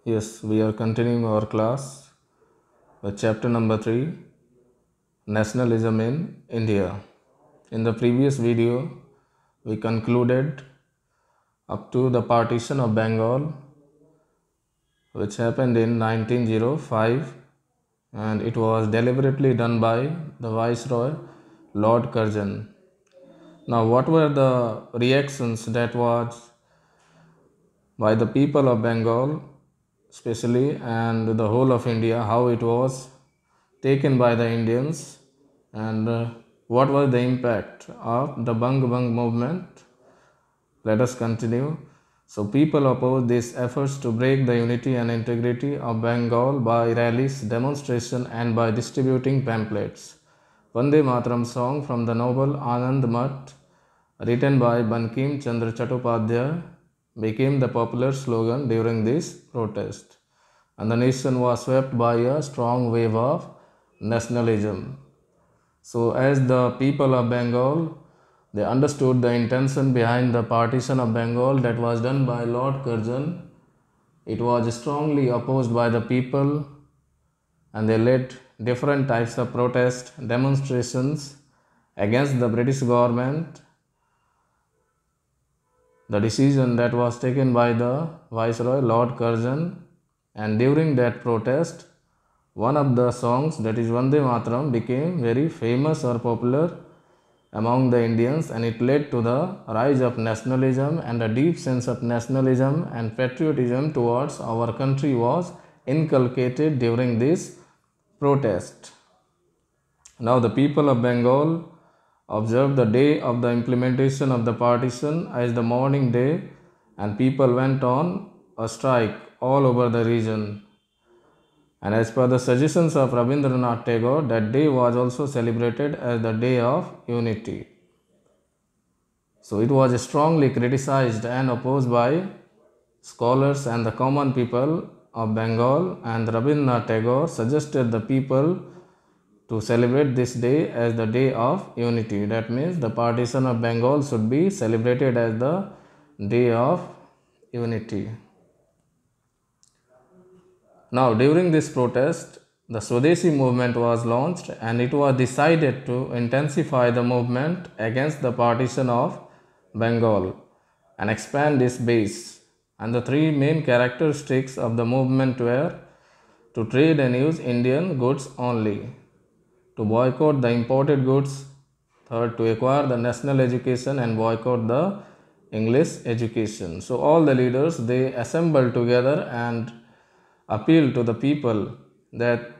Yes, we are continuing our class with chapter number 3, Nationalism in India. In the previous video, we concluded up to the partition of Bengal, which happened in 1905, and it was deliberately done by the Viceroy Lord Curzon. Now, what were the reactions that was by the people of Bengal, especially, and the whole of India, how it was taken by the Indians, and what was the impact of the Bang Bang movement? Let us continue. So, people opposed these efforts to break the unity and integrity of Bengal by rallies, demonstration, and by distributing pamphlets. Vande Mataram song from the novel Anand Math, written by Bankim Chandra Chattopadhyay, became the popular slogan during this protest, and the nation was swept by a strong wave of nationalism. So, as the people of Bengal, they understood the intention behind the partition of Bengal that was done by Lord Curzon. It was strongly opposed by the people, and they led different types of protest demonstrations against the British government. The decision that was taken by the Viceroy Lord Curzon, and during that protest, one of the songs, that is Vande Mataram, became very famous or popular among the Indians, and it led to the rise of nationalism, and a deep sense of nationalism and patriotism towards our country was inculcated during this protest. Now, the people of Bengal observed the day of the implementation of the partition as the mourning day, and people went on a strike all over the region. And as per the suggestions of Rabindranath Tagore, that day was also celebrated as the Day of Unity. So it was strongly criticized and opposed by scholars and the common people of Bengal, and Rabindranath Tagore suggested the people to celebrate this day as the Day of Unity. That means the partition of Bengal should be celebrated as the Day of Unity. Now, during this protest, the Swadeshi movement was launched, and it was decided to intensify the movement against the partition of Bengal and expand its base. And the three main characteristics of the movement were to trade and use Indian goods only, to boycott the imported goods, third, to acquire the national education and boycott the English education. So all the leaders, they assembled together and appeal to the people that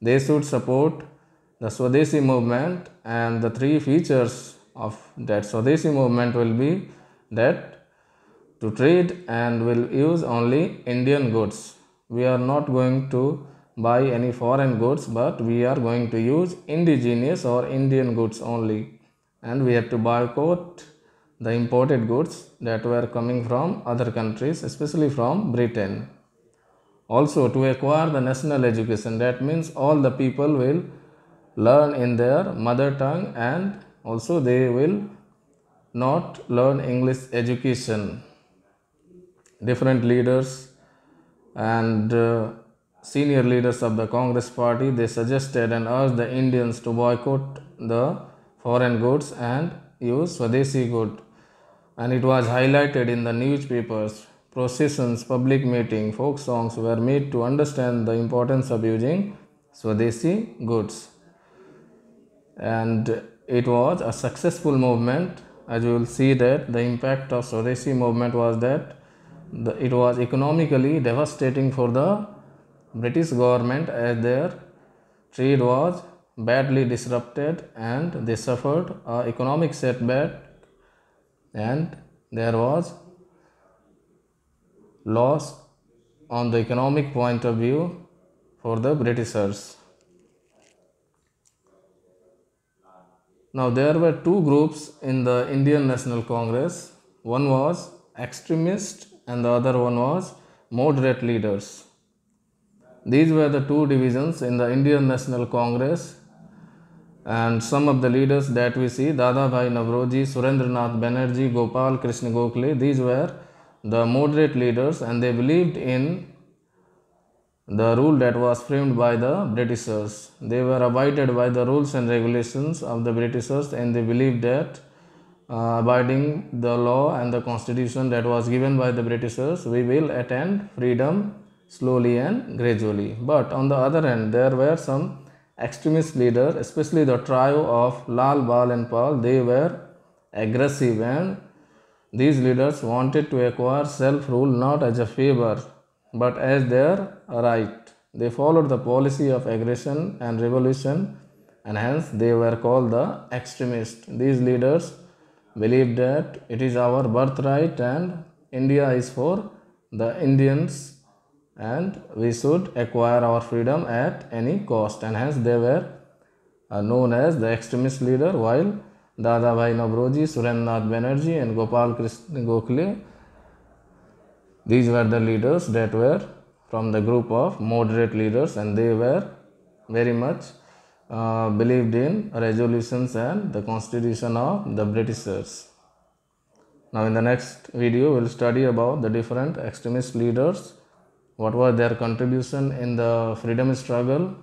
they should support the Swadeshi movement, and the three features of that Swadeshi movement will be that to trade and will use only Indian goods. We are not going to buy any foreign goods, but we are going to use indigenous or Indian goods only, and we have to boycott the imported goods that were coming from other countries, especially from Britain. Also, to acquire the national education, that means all the people will learn in their mother tongue, and also they will not learn English education. Different leaders and senior leaders of the Congress party, they suggested and urged the Indians to boycott the foreign goods and use Swadeshi good, and it was highlighted in the newspapers. Processions, public meeting, folk songs were made to understand the importance of using Swadeshi goods. And it was a successful movement. As you will see that the impact of Swadeshi movement was that it was economically devastating for the British government, as their trade was badly disrupted and they suffered an economic setback, and there was loss on the economic point of view for the Britishers. Now, there were two groups in the Indian National Congress. One was extremist and the other one was moderate leaders. These were the two divisions in the Indian National Congress, and some of the leaders that we see, Dadabhai Navroji, Surendranath Banerjee, Gopal Krishna Gokhale, these were the moderate leaders, and they believed in the rule that was framed by the Britishers. They were abided by the rules and regulations of the Britishers, and they believed that abiding the law and the constitution that was given by the Britishers, we will attain freedom slowly and gradually. But on the other hand, there were some extremist leaders, especially the trio of Lal, Bal and Pal. They were aggressive, and these leaders wanted to acquire self-rule not as a favor but as their right. They followed the policy of aggression and revolution, and hence they were called the extremists. These leaders believed that it is our birthright and India is for the Indians and we should acquire our freedom at any cost, and hence they were known as the extremist leader, while Dadabhai Navroji, Surendranath Banerjee and Gopal Krishna Gokhale, these were the leaders that were from the group of moderate leaders, and they were very much believed in resolutions and the constitution of the Britishers. Now in the next video we will study about the different extremist leaders, what was their contribution in the freedom struggle,